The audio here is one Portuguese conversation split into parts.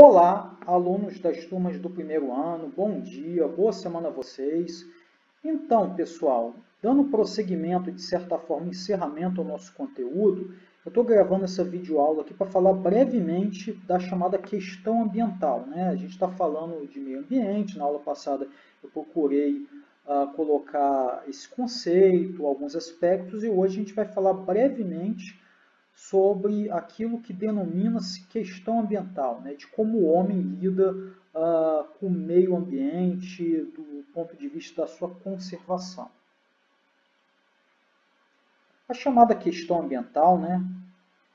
Olá, alunos das turmas do primeiro ano, bom dia, boa semana a vocês. Então, pessoal, dando prosseguimento, de certa forma, encerramento ao nosso conteúdo, eu estou gravando essa videoaula aqui para falar brevemente da chamada questão ambiental, né? A gente está falando de meio ambiente, na aula passada eu procurei colocar esse conceito, alguns aspectos, e hoje a gente vai falar brevemente sobre aquilo que denomina-se questão ambiental, né, de como o homem lida com o meio ambiente do ponto de vista da sua conservação. A chamada questão ambiental, né,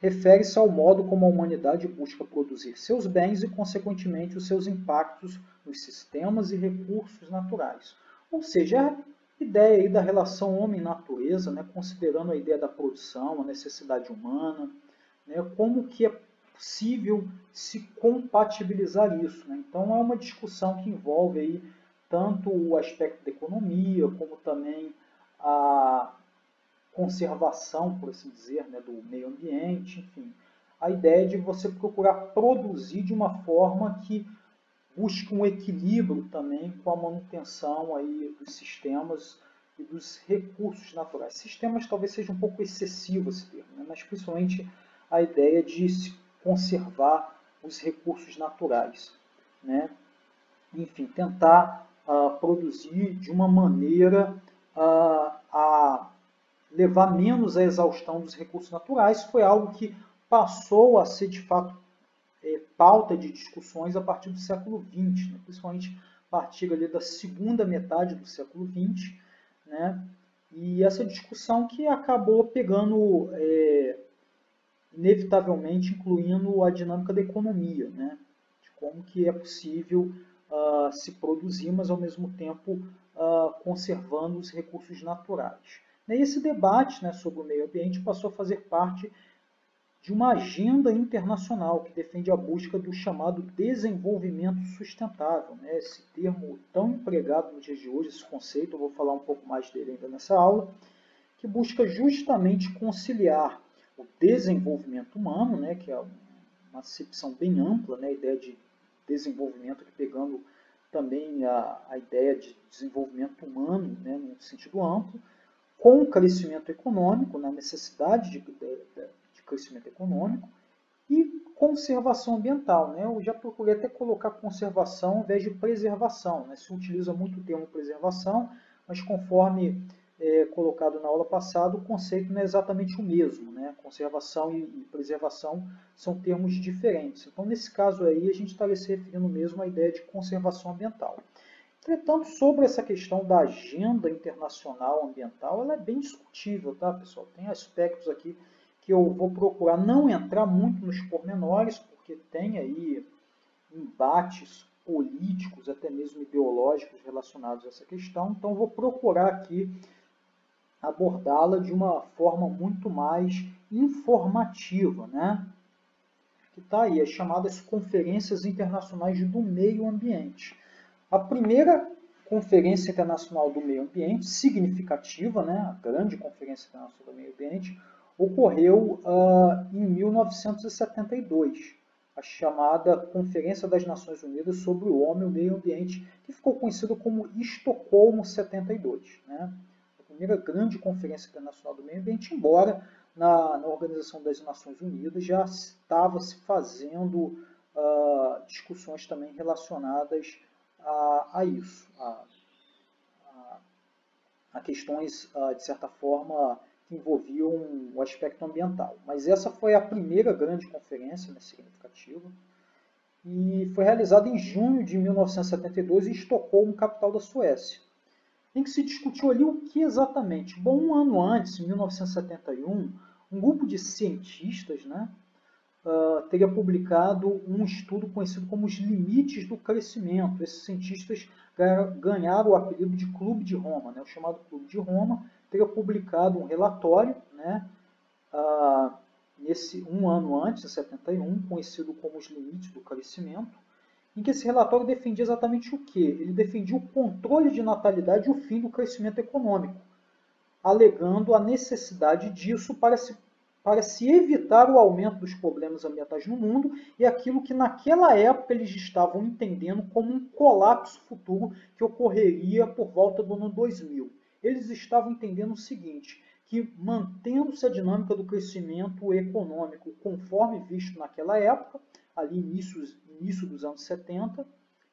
refere-se ao modo como a humanidade busca produzir seus bens e, consequentemente, os seus impactos nos sistemas e recursos naturais. Ou seja, a ideia aí da relação homem-natureza, né, considerando a ideia da produção, a necessidade humana, né, como que é possível se compatibilizar isso. Né? Então, é uma discussão que envolve aí tanto o aspecto da economia, como também a conservação, por assim dizer, né, do meio ambiente, enfim. A ideia de você procurar produzir de uma forma que busque um equilíbrio também com a manutenção aí dos sistemas e dos recursos naturais. Sistemas talvez seja um pouco excessivo esse termo, né, mas principalmente a ideia de se conservar os recursos naturais, né? Enfim, tentar produzir de uma maneira a levar menos à exaustão dos recursos naturais. Foi algo que passou a ser, de fato, pauta de discussões a partir do século XX, né? Principalmente a partir ali da segunda metade do século XX, né? E essa discussão que acabou pegando, inevitavelmente, incluindo a dinâmica da economia, né? De como que é possível se produzir, mas ao mesmo tempo conservando os recursos naturais. E esse debate, né, sobre o meio ambiente passou a fazer parte de uma agenda internacional que defende a busca do chamado desenvolvimento sustentável, né? Esse termo tão empregado nos dias de hoje, esse conceito, eu vou falar um pouco mais dele ainda nessa aula, que busca justamente conciliar o desenvolvimento humano, né, que é uma acepção bem ampla, né, a ideia de desenvolvimento que pegando também a ideia de desenvolvimento humano, né, num sentido amplo, com o crescimento econômico, na necessidade de crescimento econômico, e conservação ambiental. Né? Eu já procurei até colocar conservação ao invés de preservação. Né? Se utiliza muito o termo preservação, mas conforme colocado na aula passada, o conceito não é exatamente o mesmo. Né? Conservação e preservação são termos diferentes. Então, nesse caso aí, a gente está se referindo mesmo à ideia de conservação ambiental. Entretanto, sobre essa questão da agenda internacional ambiental, ela é bem discutível, tá, pessoal? Tem aspectos aqui que eu vou procurar não entrar muito nos pormenores, porque tem aí embates políticos, até mesmo ideológicos relacionados a essa questão, então vou procurar aqui abordá-la de uma forma muito mais informativa, né? Que está aí, as chamadas conferências internacionais do meio ambiente. A primeira Conferência Internacional do Meio Ambiente, significativa, né, a grande Conferência Internacional do Meio Ambiente, ocorreu em 1972, a chamada Conferência das Nações Unidas sobre o Homem e o Meio Ambiente, que ficou conhecida como Estocolmo 72. Né? A primeira grande Conferência Internacional do Meio Ambiente, embora na Organização das Nações Unidas já estava se fazendo discussões também relacionadas a isso, a questões, de certa forma, que envolviam o aspecto ambiental. Mas essa foi a primeira grande conferência, né, significativa, e foi realizada em junho de 1972 em Estocolmo, capital da Suécia, em que se discutiu ali o que exatamente? Bom, um ano antes, em 1971, um grupo de cientistas, né, teria publicado um estudo conhecido como os limites do crescimento. Esses cientistas ganharam o apelido de Clube de Roma, né? O chamado Clube de Roma teria publicado um relatório, né, um ano antes, em 71, conhecido como os limites do crescimento, em que esse relatório defendia exatamente o quê? Ele defendia o controle de natalidade e o fim do crescimento econômico, alegando a necessidade disso para se para se evitar o aumento dos problemas ambientais no mundo e aquilo que naquela época eles estavam entendendo como um colapso futuro que ocorreria por volta do ano 2000. Eles estavam entendendo o seguinte, que mantendo-se a dinâmica do crescimento econômico conforme visto naquela época, ali início dos anos 70,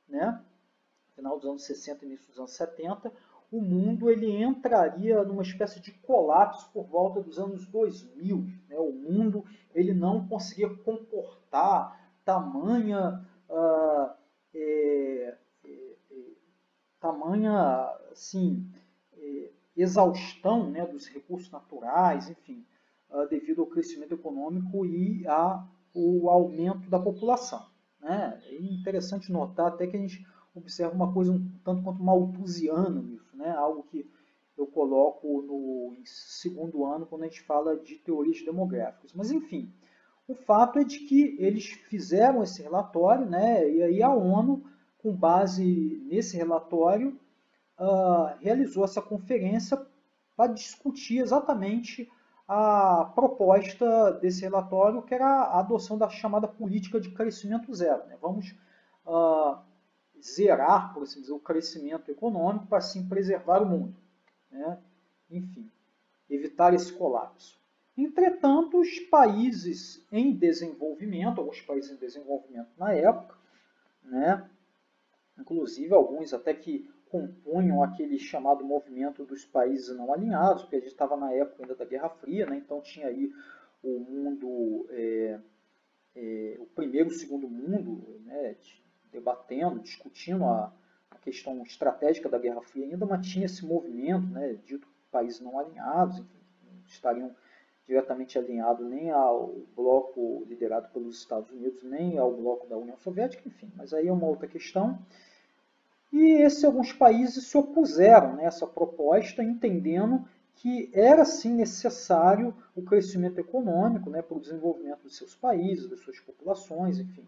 né? Final dos anos 60 início dos anos 70, o mundo ele entraria numa espécie de colapso por volta dos anos 2000. Né? O mundo ele não conseguia comportar tamanha, assim, exaustão, né, dos recursos naturais, enfim, devido ao crescimento econômico e ao aumento da população. Né? É interessante notar até que a gente observa uma coisa um tanto quanto malthusiana nisso, né? Algo que eu coloco no segundo ano quando a gente fala de teorias demográficas. Mas, enfim, o fato é de que eles fizeram esse relatório, né? E aí a ONU, com base nesse relatório, realizou essa conferência para discutir exatamente a proposta desse relatório, que era a adoção da chamada política de crescimento zero. Né? Vamos zerar, por assim dizer, o crescimento econômico para assim preservar o mundo. Né? Enfim, evitar esse colapso. Entretanto, os países em desenvolvimento, alguns países em desenvolvimento na época, né, inclusive alguns até que compunham aquele chamado movimento dos países não alinhados, porque a gente estava na época ainda da Guerra Fria, né, então tinha aí o mundo, o primeiro e o segundo mundo, né, debatendo, discutindo a questão estratégica da Guerra Fria ainda, mas tinha esse movimento, né, dito países não alinhados, enfim, não estariam diretamente alinhados nem ao bloco liderado pelos Estados Unidos, nem ao bloco da União Soviética, enfim, mas aí é uma outra questão. E alguns países se opuseram nessa proposta, entendendo que era sim necessário o crescimento econômico, né, para o desenvolvimento dos seus países, das suas populações, enfim.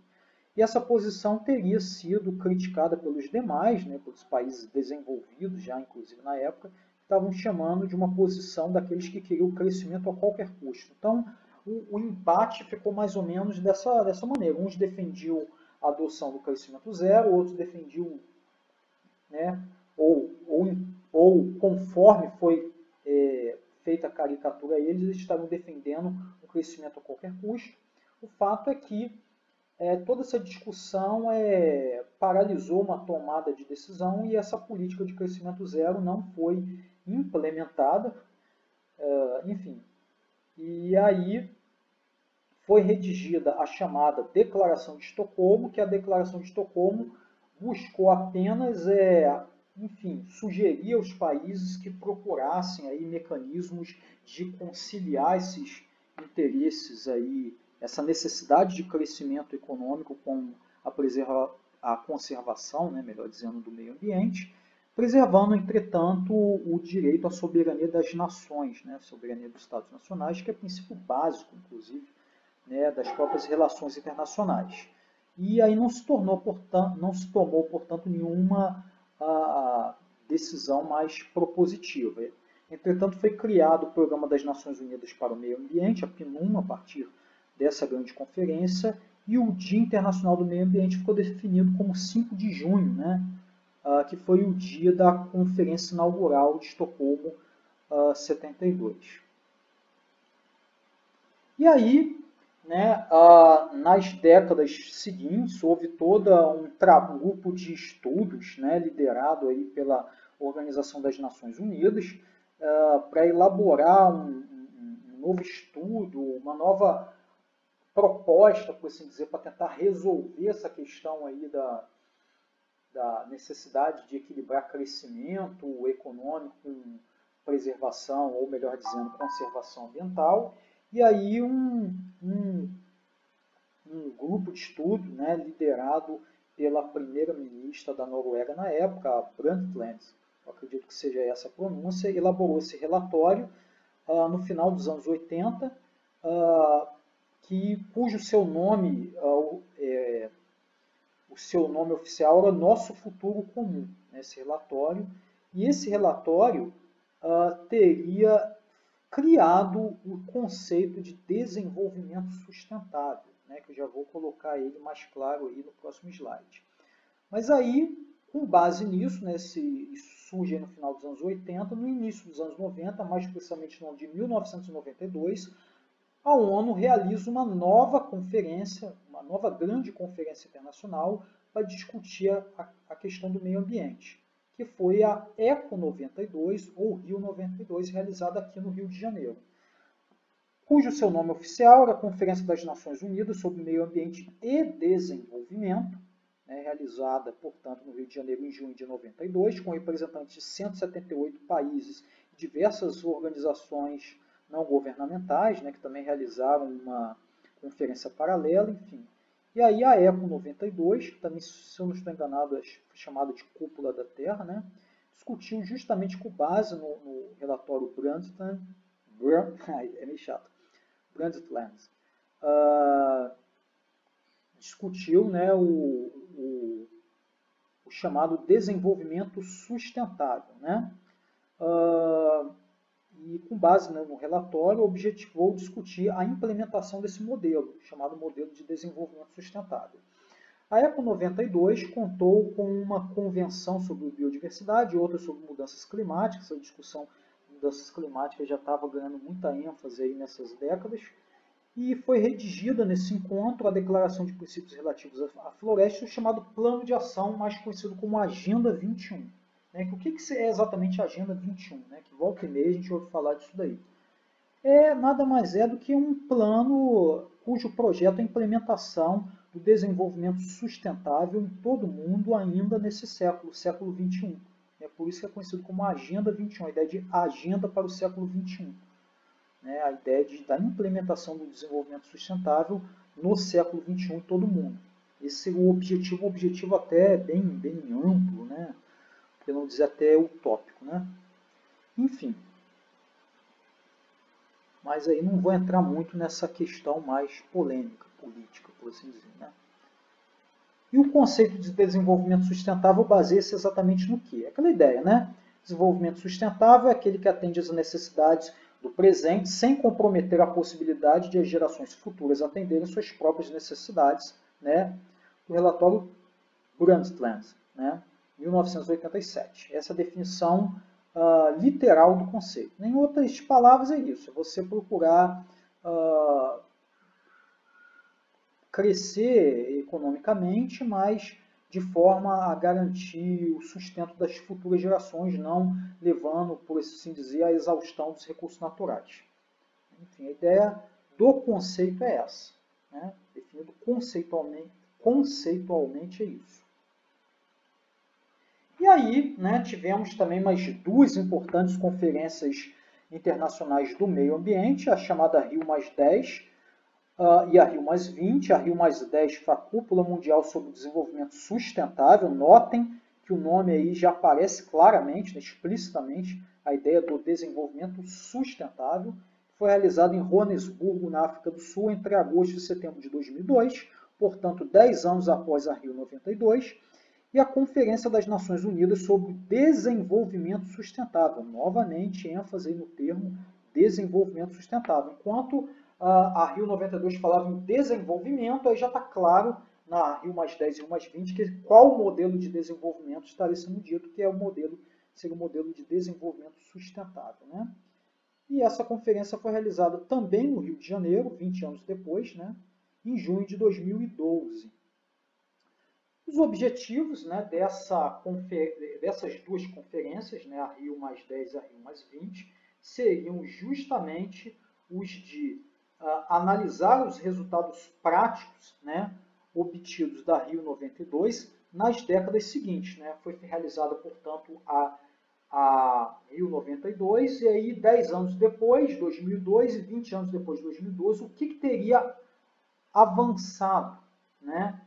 E essa posição teria sido criticada pelos demais, né, pelos países desenvolvidos, já inclusive na época, que estavam chamando de uma posição daqueles que queriam o crescimento a qualquer custo. Então, o embate ficou mais ou menos dessa maneira. Uns defendiam a adoção do crescimento zero, outros defendiam, né, ou conforme foi feita a caricatura a eles, eles estavam defendendo o crescimento a qualquer custo. O fato é que toda essa discussão paralisou uma tomada de decisão e essa política de crescimento zero não foi implementada, enfim. E aí foi redigida a chamada Declaração de Estocolmo, que a Declaração de Estocolmo buscou apenas, enfim, sugerir aos países que procurassem aí mecanismos de conciliar esses interesses aí, essa necessidade de crescimento econômico com a conservação, né, melhor dizendo, do meio ambiente, preservando, entretanto, o direito à soberania das nações, né, a soberania dos Estados nacionais, que é princípio básico, inclusive, né, das próprias relações internacionais. E aí não se tomou, portanto, nenhuma decisão mais propositiva. Entretanto, foi criado o Programa das Nações Unidas para o Meio Ambiente, a PNUM, a partir dessa grande conferência, e o Dia Internacional do Meio Ambiente ficou definido como 5 de junho, né, que foi o dia da Conferência Inaugural de Estocolmo 72. E aí, né, nas décadas seguintes, houve todo um grupo de estudos, né, liderado aí pela Organização das Nações Unidas, para elaborar um novo estudo, uma nova proposta, por assim dizer, para tentar resolver essa questão aí da necessidade de equilibrar crescimento econômico com preservação, ou melhor dizendo, conservação ambiental. E aí um grupo de estudo, né, liderado pela primeira-ministra da Noruega na época, a Brundtland, eu acredito que seja essa a pronúncia, elaborou esse relatório no final dos anos 80, cujo seu nome, o seu nome oficial era Nosso Futuro Comum, né, esse relatório. E esse relatório teria criado o conceito de desenvolvimento sustentável, né, que eu já vou colocar ele mais claro aí no próximo slide. Mas aí, com base nisso, né, isso surge no final dos anos 80, no início dos anos 90, mais precisamente no ano de 1992, a ONU realiza uma nova conferência, uma nova grande conferência internacional para discutir a questão do meio ambiente, que foi a ECO 92, ou Rio 92, realizada aqui no Rio de Janeiro, cujo seu nome oficial era a Conferência das Nações Unidas sobre Meio Ambiente e Desenvolvimento, né, realizada, portanto, no Rio de Janeiro em junho de 92, com representantes de 178 países e diversas organizações não governamentais, né, que também realizaram uma conferência paralela, enfim. E aí a ECO 92, também, se eu não estou enganado, é chamada de Cúpula da Terra, né, discutiu justamente com base no relatório Brundtland, é meio chato, Brundtland, discutiu, né, o chamado desenvolvimento sustentável, né? E com base, né, no relatório, objetivou discutir a implementação desse modelo, chamado modelo de desenvolvimento sustentável. A ECO 92 contou com uma convenção sobre biodiversidade e outra sobre mudanças climáticas. A discussão de mudanças climáticas já estava ganhando muita ênfase aí nessas décadas. E foi redigida nesse encontro a Declaração de Princípios Relativos à Floresta, o chamado Plano de Ação, mais conhecido como Agenda 21. Né? O que é exatamente a Agenda 21? Né? Que volta e meia a gente ouve falar disso daí. Nada mais é do que um plano cujo projeto é a implementação do desenvolvimento sustentável em todo o mundo ainda nesse século XXI. É por isso que é conhecido como Agenda 21, a ideia de agenda para o século XXI. Né, a ideia da implementação do desenvolvimento sustentável no século XXI em todo o mundo. Esse é o objetivo até bem amplo, né, para não dizer até utópico. Né? Enfim, mas aí não vou entrar muito nessa questão mais polêmica, política, por assim dizer. Né? E o conceito de desenvolvimento sustentável baseia-se exatamente no quê? Aquela ideia, né? Desenvolvimento sustentável é aquele que atende às necessidades do presente sem comprometer a possibilidade de as gerações futuras atenderem suas próprias necessidades, né? O relatório Brundtland, né? 1987. Essa é a definição literal do conceito. Em outras palavras, é isso. É você procurar crescer economicamente, mas de forma a garantir o sustento das futuras gerações, não levando, por assim dizer, à exaustão dos recursos naturais. Enfim, a ideia do conceito é essa, né? Definido conceitualmente é isso. E aí, né, tivemos também mais duas importantes conferências internacionais do meio ambiente, a chamada Rio+10, e a Rio+20, a Rio+10 foi a Cúpula Mundial sobre o Desenvolvimento Sustentável. Notem que o nome aí já aparece claramente, né, explicitamente, a ideia do desenvolvimento sustentável. Foi realizado em Joanesburgo, na África do Sul, entre agosto e setembro de 2002, portanto, 10 anos após a Rio 92, e a Conferência das Nações Unidas sobre Desenvolvimento Sustentável. Novamente, ênfase no termo desenvolvimento sustentável. Enquanto a Rio 92 falava em desenvolvimento, aí já está claro na Rio+10 e Rio+20 qual o modelo de desenvolvimento estaria sendo dito, que seria o modelo de desenvolvimento sustentável. Né? E essa conferência foi realizada também no Rio de Janeiro, 20 anos depois, né? Em junho de 2012. Os objetivos, né, dessas duas conferências, né, a Rio+10 e a Rio+20, seriam justamente os de analisar os resultados práticos, né, obtidos da Rio 92 nas décadas seguintes. Né? Foi realizada, portanto, a Rio 92, e aí 10 anos depois, 2002, e 20 anos depois de 2012, o que teria avançado, né,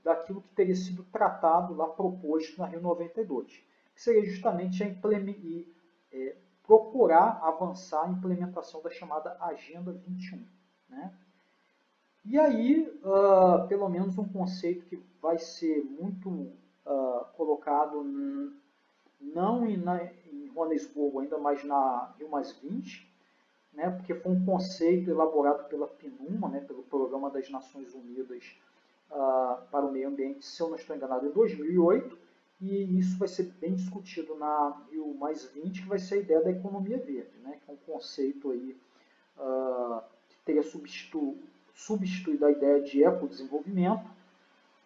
daquilo que teria sido tratado lá, proposto na Rio 92, que seria justamente procurar avançar a implementação da chamada Agenda 21. Né? E aí, pelo menos um conceito que vai ser muito colocado não em Joanesburgo ainda, mas na Rio+20, né, porque foi um conceito elaborado pela PNUMA, né, pelo Programa das Nações Unidas para o Meio Ambiente, se eu não estou enganado, em 2008, e isso vai ser bem discutido na Rio+20, que vai ser a ideia da economia verde, né, que é um conceito aí, que teria substituído a ideia de ecodesenvolvimento,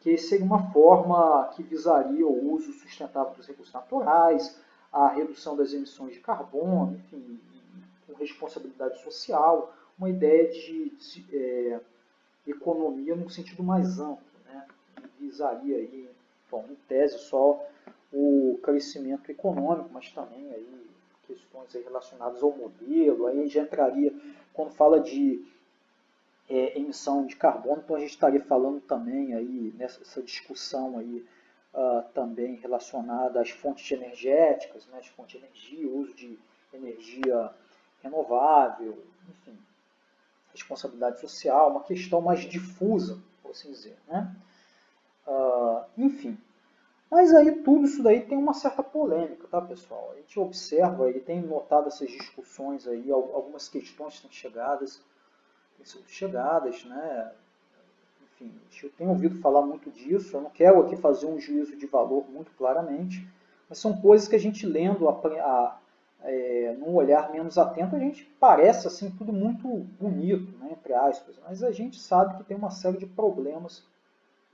que seria uma forma que visaria o uso sustentável dos recursos naturais, a redução das emissões de carbono, enfim, com responsabilidade social, uma ideia de economia num sentido mais amplo, né? Visaria aí, bom, em tese só o crescimento econômico, mas também aí questões aí relacionadas ao modelo, aí já entraria, quando fala de emissão de carbono, então a gente estaria falando também aí nessa discussão aí também relacionada às fontes energéticas, né, as fontes de energia, o uso de energia renovável, enfim, responsabilidade social, uma questão mais difusa, por assim dizer, né? Enfim, mas aí tudo isso daí tem uma certa polêmica, tá, pessoal? A gente observa e tem notado essas discussões aí, algumas questões têm sido chegadas, né? Enfim, eu tenho ouvido falar muito disso, eu não quero aqui fazer um juízo de valor muito claramente, mas são coisas que a gente lendo num olhar menos atento, a gente parece assim tudo muito bonito, né, entre aspas, mas a gente sabe que tem uma série de problemas,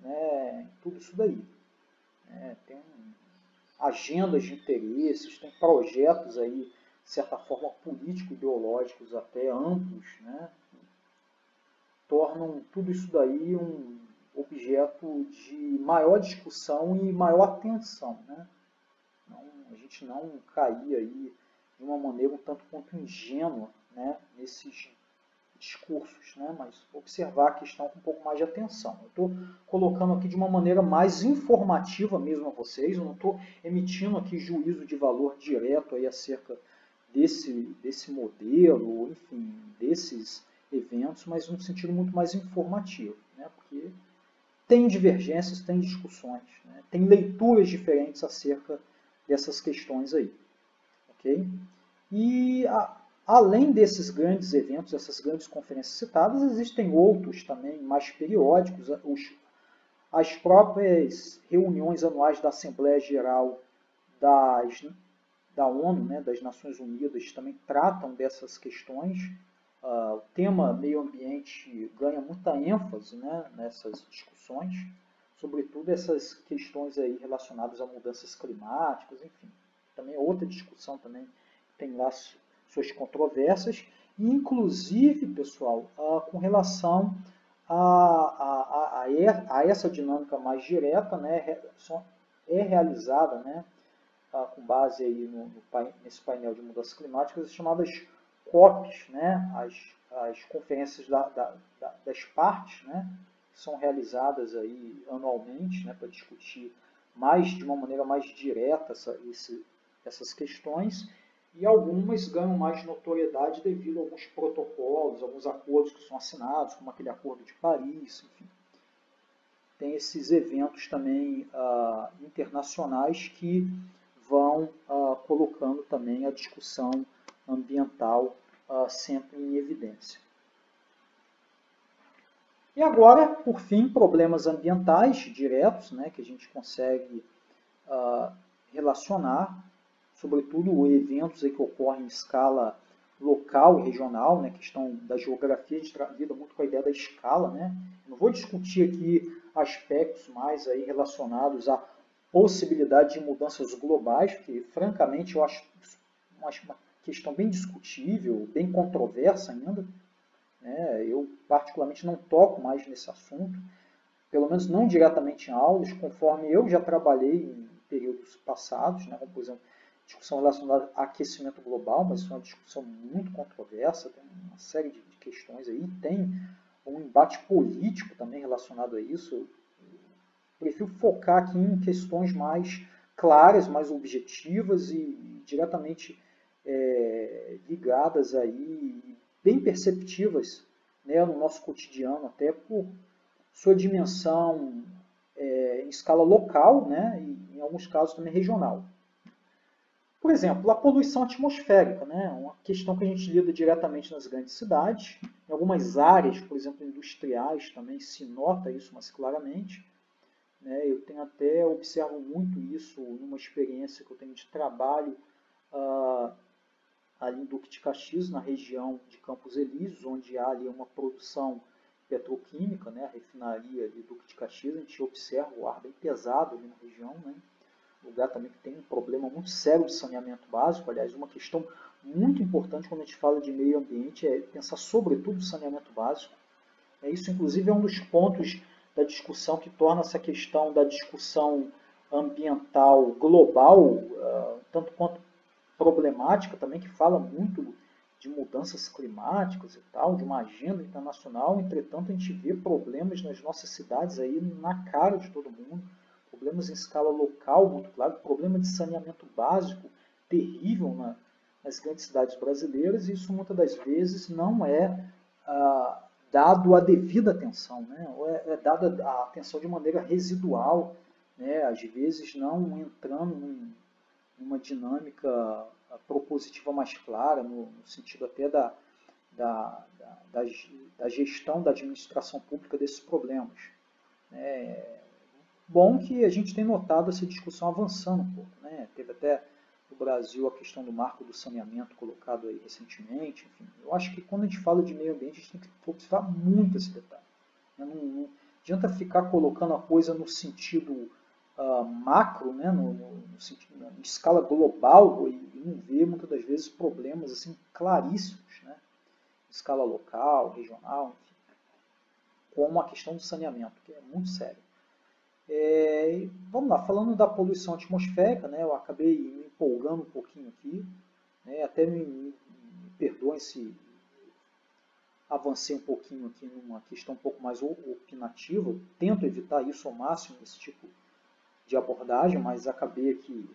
né, em tudo isso daí. Né, tem agendas de interesses, tem projetos aí, de certa forma, político-ideológicos até amplos, né, tornam tudo isso daí um objeto de maior discussão e maior atenção, né? Não, a gente não cair aí de uma maneira um tanto quanto ingênua, né, nesses discursos, né, mas observar a questão com um pouco mais de atenção. Eu estou colocando aqui de uma maneira mais informativa mesmo a vocês, eu não estou emitindo aqui juízo de valor direto aí acerca desse modelo, enfim, desses eventos, mas num sentido muito mais informativo, né, porque tem divergências, tem discussões, né, tem leituras diferentes acerca dessas questões aí, ok? E além desses grandes eventos, essas grandes conferências citadas, existem outros também mais periódicos, as próprias reuniões anuais da Assembleia Geral da ONU, né, das Nações Unidas, também tratam dessas questões. O tema meio ambiente ganha muita ênfase, né, nessas discussões, sobretudo essas questões aí relacionadas a mudanças climáticas, enfim. Também é outra discussão também tem lá suas controvérsias, e inclusive, pessoal, com relação a essa dinâmica mais direta, né, é realizada, né, com base aí nesse painel de mudanças climáticas, as chamadas COPs, né, as conferências das partes, né, que são realizadas aí anualmente, né, para discutir de uma maneira mais direta essas questões, e algumas ganham mais notoriedade devido a alguns protocolos, alguns acordos que são assinados, como aquele Acordo de Paris, enfim. Tem esses eventos também internacionais que vão colocando também a discussão ambiental sempre em evidência. E agora, por fim, problemas ambientais diretos, né, que a gente consegue relacionar, sobretudo eventos aí que ocorrem em escala local e regional, né, questão da geografia, a gente lida muito com a ideia da escala, né? Não vou discutir aqui aspectos mais aí relacionados à possibilidade de mudanças globais, que francamente eu acho uma questão bem discutível, bem controversa ainda, né? Eu particularmente não toco mais nesse assunto, pelo menos não diretamente em aulas, conforme eu já trabalhei em períodos passados, né, como por exemplo, discussão relacionada a aquecimento global, mas isso é uma discussão muito controversa, tem uma série de questões aí, tem um embate político também relacionado a isso. Eu prefiro focar aqui em questões mais claras, mais objetivas e diretamente ligadas aí, bem perceptivas, né, no nosso cotidiano, até por sua dimensão em escala local, né, e em alguns casos também regional. Por exemplo, a poluição atmosférica, né? Uma questão que a gente lida diretamente nas grandes cidades. Em algumas áreas, por exemplo, industriais, também se nota isso mais claramente. Né? Eu tenho até observo muito isso numa experiência que eu tenho de trabalho ali em Duque de Caxias, na região de Campos Elíseos, onde há ali uma produção petroquímica, né? A refinaria de Duque de Caxias. A gente observa o ar bem pesado ali na região, né? Lugar também que tem um problema muito sério de saneamento básico. Aliás, uma questão muito importante quando a gente fala de meio ambiente é pensar sobretudo no saneamento básico. Isso, inclusive, é um dos pontos da discussão que torna essa questão da discussão ambiental global, tanto quanto problemática também, que fala muito de mudanças climáticas e tal, de uma agenda internacional. Entretanto, a gente vê problemas nas nossas cidades aí na cara de todo mundo, problemas em escala local, muito claro, problema de saneamento básico terrível nas grandes cidades brasileiras, e isso muitas das vezes não é dado a devida atenção, né? Ou é dada a atenção de maneira residual, né? Às vezes não entrando numa dinâmica propositiva mais clara, no sentido até da gestão da administração pública desses problemas. É bom que a gente tem notado essa discussão avançando um pouco, né? Teve até no Brasil a questão do marco do saneamento colocado aí recentemente. Enfim, eu acho que quando a gente fala de meio ambiente, a gente tem que observar muito esse detalhe. Não adianta ficar colocando a coisa no sentido macro, né? No sentido, em escala global, e não ver muitas das vezes problemas assim claríssimos, né? Em escala local, regional, enfim, como a questão do saneamento, que é muito sério. Vamos lá, falando da poluição atmosférica, né, eu acabei me empolgando um pouquinho aqui, né, até me perdoem se avancei um pouquinho aqui numa questão um pouco mais opinativa, eu tento evitar isso ao máximo, esse tipo de abordagem, mas acabei aqui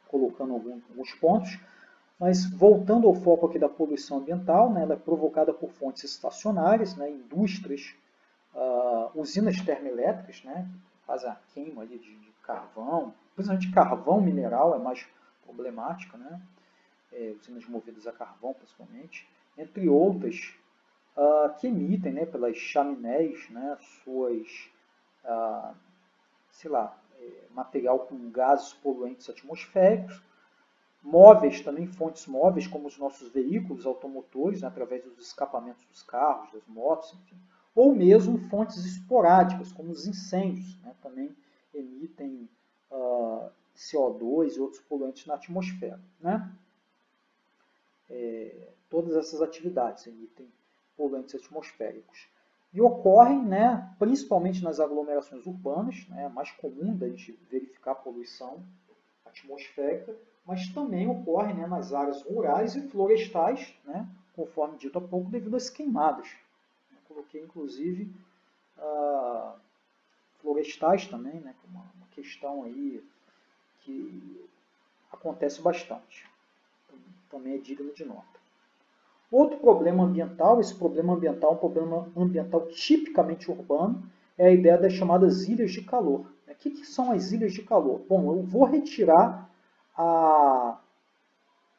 colocando alguns pontos. Mas voltando ao foco aqui da poluição ambiental, né, ela é provocada por fontes estacionárias, né, indústrias, usinas termoelétricas, né, que fazem a queima ali de carvão, principalmente carvão mineral é mais problemática, né, usinas movidas a carvão principalmente, entre outras, que emitem, né, pelas chaminés, né, suas, sei lá, material com gases poluentes atmosféricos, móveis também, fontes móveis, como os nossos veículos automotores, né, através dos escapamentos dos carros, das motos, enfim. Ou mesmo fontes esporádicas, como os incêndios, né, também emitem CO2 e outros poluentes na atmosfera. Né? Todas essas atividades emitem poluentes atmosféricos. E ocorrem, né, principalmente nas aglomerações urbanas, né, é mais comum da gente verificar poluição atmosférica, mas também ocorre, né, nas áreas rurais e florestais, né, conforme dito há pouco, devido às queimadas. Eu coloquei, inclusive, florestais também, né, que é uma questão aí que acontece bastante. Também é digno de nota. Outro problema ambiental, esse problema ambiental é um problema ambiental tipicamente urbano, é a ideia das chamadas ilhas de calor. O que são as ilhas de calor? Bom, eu vou retirar a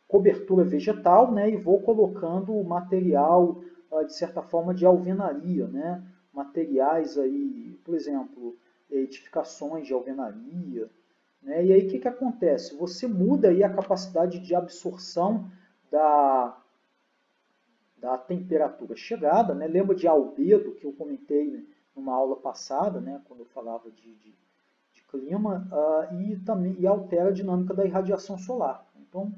cobertura vegetal, né, e vou colocando material, de certa forma, de alvenaria, né, materiais aí, por exemplo, edificações de alvenaria, né, e aí o que acontece? Você muda aí a capacidade de absorção da temperatura chegada, né, lembra de albedo que eu comentei, né, numa aula passada, né, quando eu falava de clima, e também altera a dinâmica da irradiação solar. Então,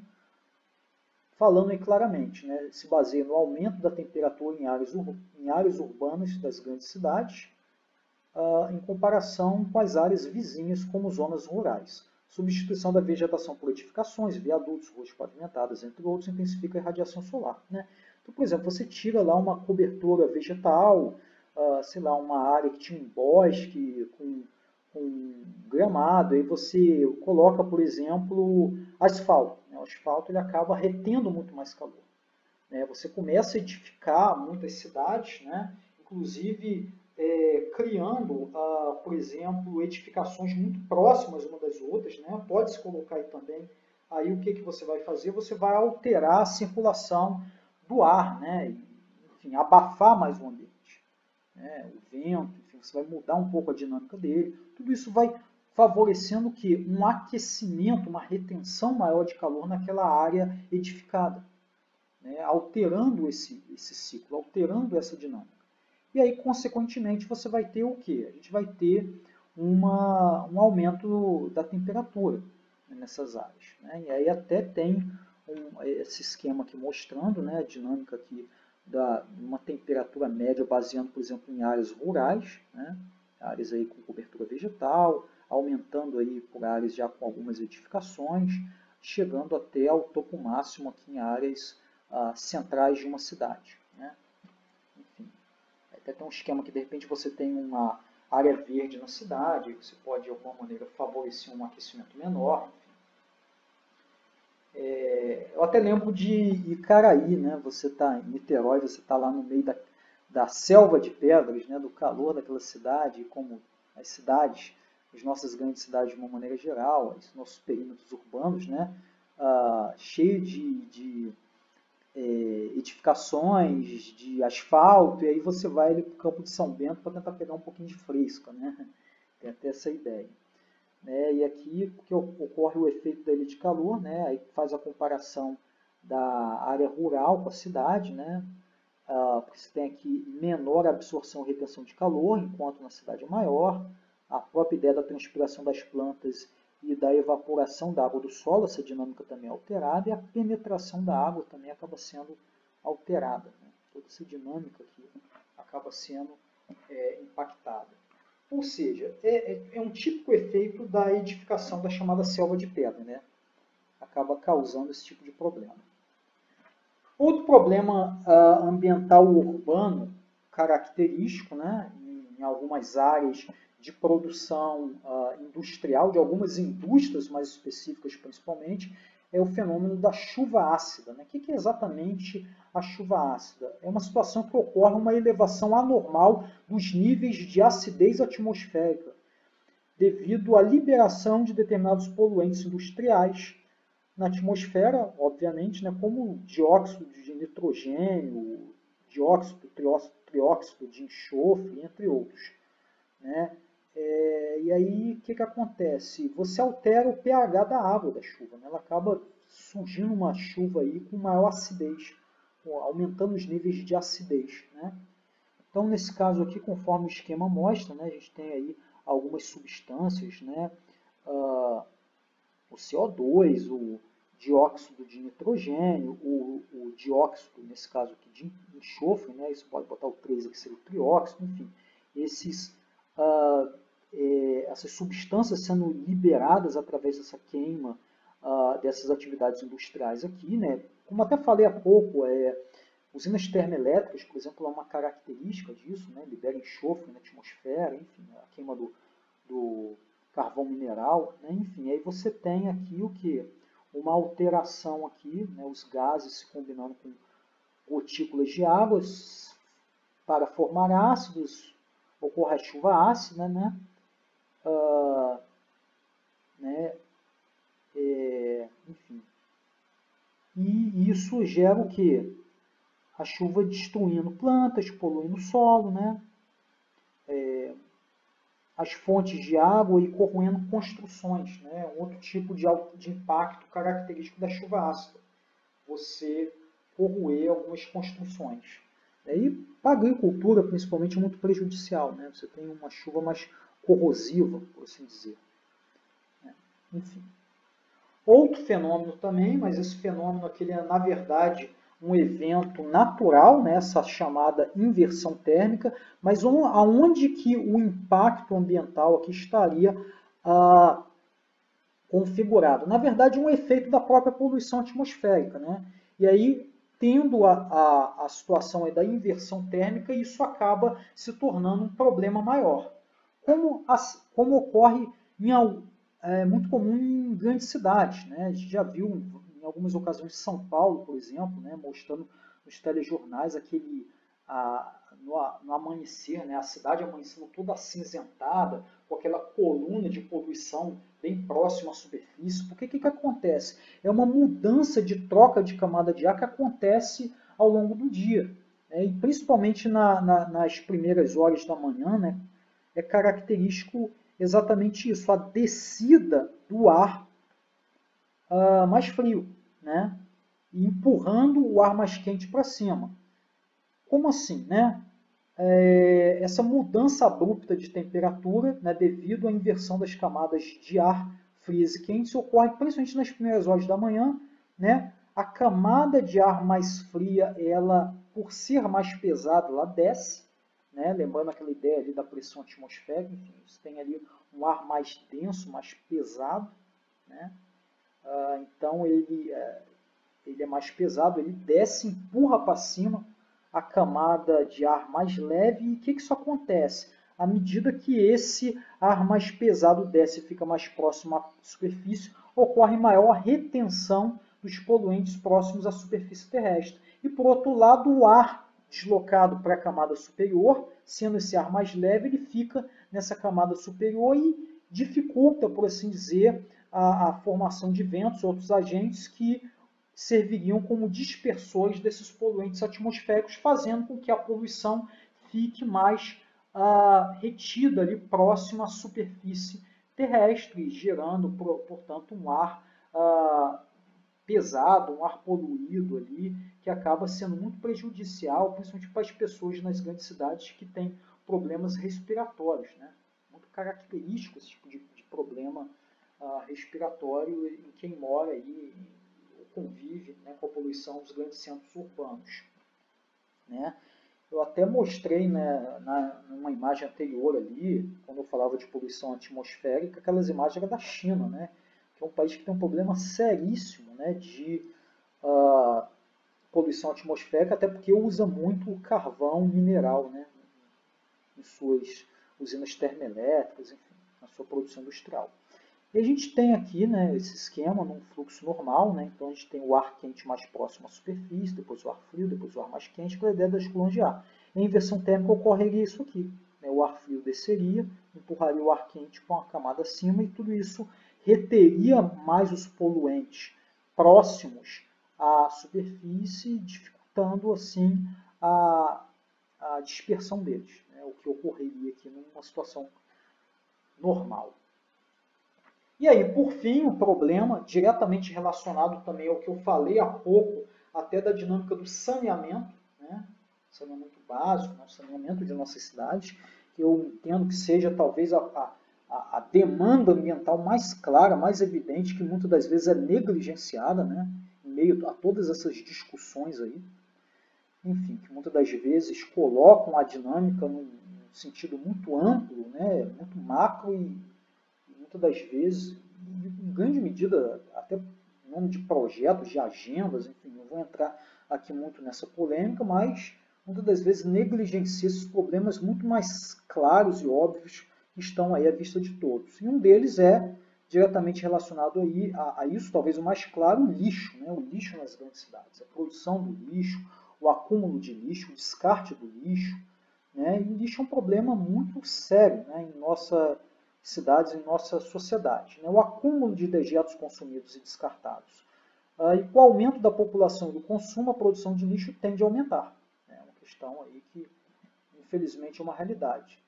falando aí claramente, né, se baseia no aumento da temperatura em áreas urbanas das grandes cidades, em comparação com as áreas vizinhas, como zonas rurais. Substituição da vegetação por edificações, viadutos, ruas pavimentadas, entre outros, intensifica a irradiação solar. Né? Então, por exemplo, você tira lá uma cobertura vegetal, sei lá, uma área que tinha um bosque com gramado, aí você coloca, por exemplo, asfalto. Né? O asfalto ele acaba retendo muito mais calor. Né? Você começa a edificar muitas cidades, né? Inclusive criando, por exemplo, edificações muito próximas uma das outras. Né? Pode-se colocar aí também aí o que você vai fazer? Você vai alterar a circulação do ar, né? E, enfim, abafar mais o ambiente, né? O vento, enfim, você vai mudar um pouco a dinâmica dele. Tudo isso vai favorecendo que um aquecimento, uma retenção maior de calor naquela área edificada, né? Alterando esse ciclo, alterando essa dinâmica. E aí, consequentemente, você vai ter o quê? A gente vai ter um aumento da temperatura nessas áreas, né? E aí até tem esse esquema aqui mostrando, né, a dinâmica aqui uma temperatura média baseando, por exemplo, em áreas rurais, né, áreas aí com cobertura vegetal, aumentando aí por áreas já com algumas edificações, chegando até ao topo máximo aqui em áreas centrais de uma cidade, né? Enfim, até tem um esquema que de repente você tem uma área verde na cidade, você pode de alguma maneira favorecer um aquecimento menor. Eu até lembro de Icaraí, né? Você está em Niterói, você está lá no meio da selva de pedras, né? Do calor daquela cidade, como as cidades, as nossas grandes cidades de uma maneira geral, os nossos perímetros urbanos, né? Cheio de edificações, de asfalto, e aí você vai ali para o Campo de São Bento para tentar pegar um pouquinho de fresca, né? Tem até essa ideia. Né? E aqui que ocorre o efeito da ilha de calor, né? Aí faz a comparação da área rural com a cidade, né? Porque você tem aqui menor absorção e retenção de calor, enquanto na cidade é maior. A própria ideia da transpiração das plantas e da evaporação da água do solo, essa dinâmica também é alterada, e a penetração da água também acaba sendo alterada, né? Toda essa dinâmica aqui acaba sendo impactada. Ou seja, é um típico efeito da edificação da chamada selva de pedra, né? Acaba causando esse tipo de problema. Outro problema ambiental urbano característico, né, em algumas áreas de produção industrial, de algumas indústrias mais específicas principalmente, é o fenômeno da chuva ácida, né? O que é exatamente a chuva ácida? É uma situação que ocorre uma elevação anormal dos níveis de acidez atmosférica, devido à liberação de determinados poluentes industriais na atmosfera, obviamente, né, como dióxido de nitrogênio, trióxido de enxofre, entre outros, né? E aí, o que acontece? Você altera o pH da água da chuva, né? Ela acaba surgindo uma chuva aí com maior acidez, aumentando os níveis de acidez, né? Então, nesse caso aqui, conforme o esquema mostra, né, a gente tem aí algumas substâncias, né? O CO2, o dióxido de nitrogênio, o dióxido, nesse caso aqui, de enxofre, né? Isso pode botar o 3 aqui, seria o trióxido, enfim. Essas substâncias sendo liberadas através dessa queima, dessas atividades industriais aqui, né? Como até falei há pouco, usinas termoelétricas, por exemplo, é uma característica disso, né? Libera enxofre na atmosfera, enfim, a queima do carvão mineral, né? Enfim, aí você tem aqui o que? Uma alteração aqui, né? Os gases se combinando com gotículas de água para formar ácidos, ocorre a chuva ácida, né? Enfim. E isso gera o que? A chuva destruindo plantas, poluindo o solo, né? As fontes de água e corroendo construções, né? Outro tipo de impacto característico da chuva ácida. Você corroer algumas construções. E para a agricultura, principalmente, é muito prejudicial, né? Você tem uma chuva mais corrosiva, por assim dizer. Enfim. Outro fenômeno também, mas esse fenômeno aqui é, na verdade, um evento natural, né, essa chamada inversão térmica, mas aonde que o impacto ambiental aqui estaria configurado? Na verdade, um efeito da própria poluição atmosférica, né? E aí, tendo a situação aí da inversão térmica, isso acaba se tornando um problema maior. Como ocorre muito comum em grandes cidades, né? A gente já viu em algumas ocasiões São Paulo, por exemplo, né? Mostrando nos telejornais aquele no amanhecer, né, a cidade amanhecendo toda acinzentada, com aquela coluna de poluição bem próxima à superfície. Porque o que acontece? É uma mudança de troca de camada de ar que acontece ao longo do dia. Né, e principalmente nas primeiras horas da manhã, né, é característico exatamente isso, a descida do ar mais frio, né, e empurrando o ar mais quente para cima. Como assim, né? Essa mudança abrupta de temperatura, né, devido à inversão das camadas de ar frias e quentes, ocorre principalmente nas primeiras horas da manhã, né? A camada de ar mais fria, ela, por ser mais pesada, ela desce, né? Lembrando aquela ideia ali da pressão atmosférica, enfim, você tem ali um ar mais denso, mais pesado, né? Então ele é mais pesado, ele desce, empurra para cima a camada de ar mais leve. E o que isso acontece? À medida que esse ar mais pesado desce e fica mais próximo à superfície, ocorre maior retenção dos poluentes próximos à superfície terrestre. E por outro lado, o ar deslocado para a camada superior, sendo esse ar mais leve, ele fica nessa camada superior e dificulta, por assim dizer, a formação de ventos, outros agentes que serviriam como dispersores desses poluentes atmosféricos, fazendo com que a poluição fique mais retida ali próximo à superfície terrestre, gerando, portanto, um ar pesado, um ar poluído ali, que acaba sendo muito prejudicial, principalmente para as pessoas nas grandes cidades que têm problemas respiratórios, né? Muito característico esse tipo de problema respiratório em quem mora aí, convive, né, com a poluição dos grandes centros urbanos, né? Eu até mostrei, né, numa imagem anterior ali, quando eu falava de poluição atmosférica, aquelas imagens eram da China, né, que é um país que tem um problema seríssimo, né, de poluição atmosférica, até porque usa muito o carvão mineral, né, em suas usinas termoelétricas, enfim, na sua produção industrial. E a gente tem aqui, né, esse esquema num fluxo normal, né, então a gente tem o ar quente mais próximo à superfície, depois o ar frio, depois o ar mais quente, com a ideia das colônias de ar. Em inversão térmica ocorreria isso aqui, né, o ar frio desceria, empurraria o ar quente com a camada acima e tudo isso reteria mais os poluentes próximos à superfície, dificultando assim a dispersão deles, né, o que ocorreria aqui numa situação normal. E aí, por fim, o problema diretamente relacionado também ao que eu falei há pouco, até da dinâmica do saneamento, né? Saneamento básico, né? Saneamento de nossas cidades, que eu entendo que seja talvez a demanda ambiental mais clara, mais evidente, que muitas das vezes é negligenciada, né? Em meio a todas essas discussões aí. Enfim, que muitas das vezes colocam a dinâmica num sentido muito amplo, né? Muito macro e muitas das vezes, em grande medida, até em nome de projetos, de agendas, enfim, não vou entrar aqui muito nessa polêmica, mas muitas das vezes negligencia esses problemas muito mais claros e óbvios que estão aí à vista de todos. E um deles é diretamente relacionado aí a isso, talvez o mais claro, o lixo, né? O lixo nas grandes cidades, a produção do lixo, o acúmulo de lixo, o descarte do lixo, né? E o lixo é um problema muito sério, né, em nossa cidades, em nossa sociedade, né? O acúmulo de dejetos consumidos e descartados. E com o aumento da população e do consumo, a produção de lixo tende a aumentar. É uma questão aí que, infelizmente, é uma realidade.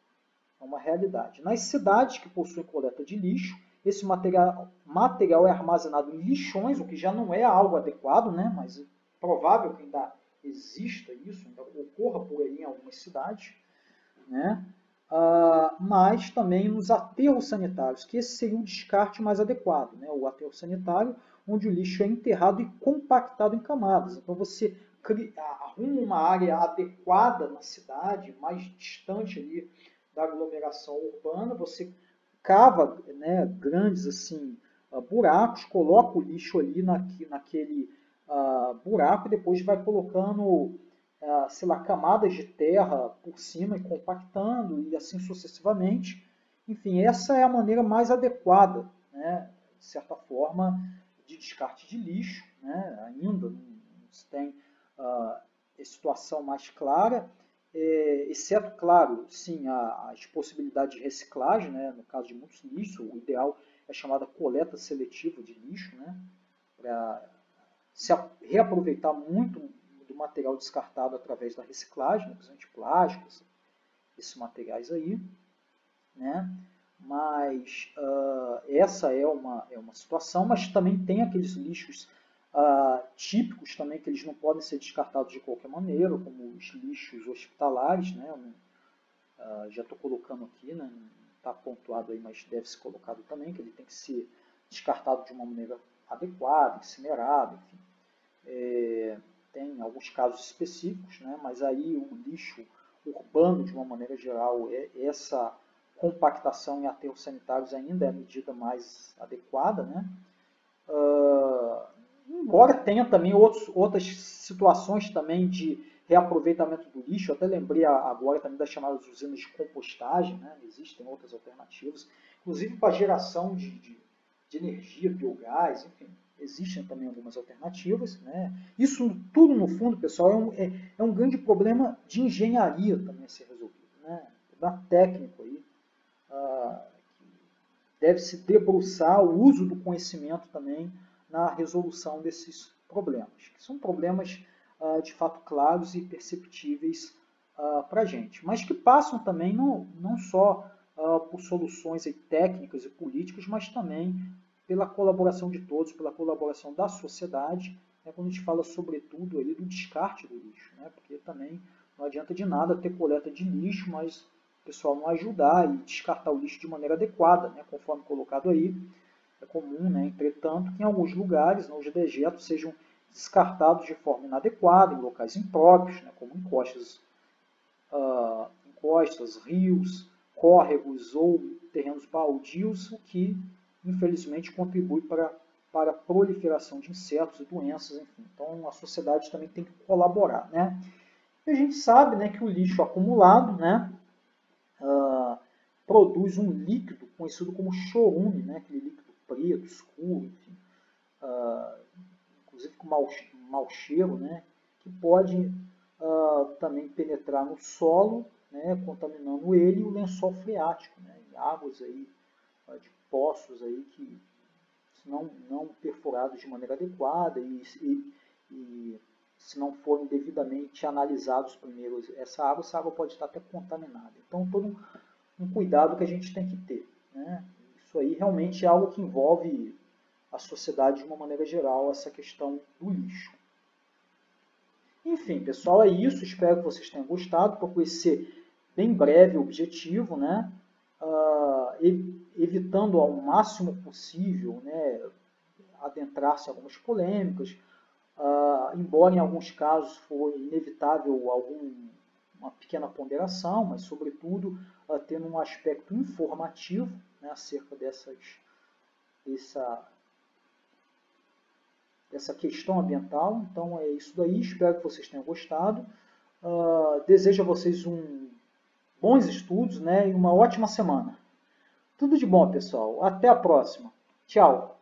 É uma realidade. Nas cidades que possuem coleta de lixo, esse material é armazenado em lixões, o que já não é algo adequado, né? Mas é provável que ainda exista isso, ainda ocorra por aí em algumas cidades, né? Mas também nos aterros sanitários, que esse seria o descarte mais adequado, né? O aterro sanitário, onde o lixo é enterrado e compactado em camadas. Então você arruma uma área adequada na cidade, mais distante ali da aglomeração urbana, você cava, né, grandes assim, buracos, coloca o lixo ali naquele buraco e depois vai colocando sei lá, camadas de terra por cima e compactando e assim sucessivamente. Enfim, essa é a maneira mais adequada, né, de certa forma, de descarte de lixo, né, ainda não se tem situação mais clara. exceto, claro, sim, as possibilidades de reciclagem, né, no caso de muitos lixos, o ideal é a chamada coleta seletiva de lixo, né, para se reaproveitar muito do material descartado através da reciclagem, principalmente plásticos, esses materiais aí, né? Mas essa é uma situação, mas também tem aqueles lixos típicos também que eles não podem ser descartados de qualquer maneira, como os lixos hospitalares, né? Já estou colocando aqui, né? Não está pontuado aí, mas deve ser colocado também, que ele tem que ser descartado de uma maneira adequada, incinerado, enfim. Tem alguns casos específicos, né? Mas aí o lixo urbano, de uma maneira geral, essa compactação em aterros sanitários ainda é a medida mais adequada, né? Embora tenha também outras situações também de reaproveitamento do lixo, eu até lembrei agora também das chamadas usinas de compostagem, né? Existem outras alternativas, inclusive para geração de energia, biogás, enfim, existem também algumas alternativas, né? Isso tudo, no fundo, pessoal, é um grande problema de engenharia também a ser resolvido, né? Problema técnico aí, deve se debruçar o uso do conhecimento também na resolução desses problemas, que são problemas de fato claros e perceptíveis para a gente, mas que passam também não só por soluções técnicas e políticas, mas também pela colaboração de todos, pela colaboração da sociedade, né, quando a gente fala sobretudo aí do descarte do lixo, né, porque também não adianta de nada ter coleta de lixo, mas o pessoal não ajudar e descartar o lixo de maneira adequada, né, conforme colocado aí. É comum, né, entretanto, que em alguns lugares os dejetos sejam descartados de forma inadequada, em locais impróprios, né, como encostas, rios, córregos ou terrenos baldios, o que infelizmente contribui para a proliferação de insetos e doenças, enfim. Então a sociedade também tem que colaborar, né? E a gente sabe, né, que o lixo acumulado, né, produz um líquido conhecido como chorume, né, aquele líquido preto, escuro, enfim, inclusive com mau cheiro, né, que pode também penetrar no solo, né, contaminando ele e o lençol freático, né, e águas aí, de poços aí que não perfurados de maneira adequada e se não forem devidamente analisados primeiro essa água pode estar até contaminada. Então, todo um cuidado que a gente tem que ter, né? Isso aí realmente é algo que envolve a sociedade de uma maneira geral, essa questão do lixo. Enfim, pessoal, é isso. Espero que vocês tenham gostado. Procure ser bem breve e objetivo, né? Evitando ao máximo possível, né, adentrar-se em algumas polêmicas, embora em alguns casos for inevitável uma pequena ponderação, mas sobretudo tendo um aspecto informativo, né, acerca dessa questão ambiental. Então é isso daí, espero que vocês tenham gostado. Desejo a vocês bons estudos, né, e uma ótima semana. Tudo de bom, pessoal. Até a próxima. Tchau.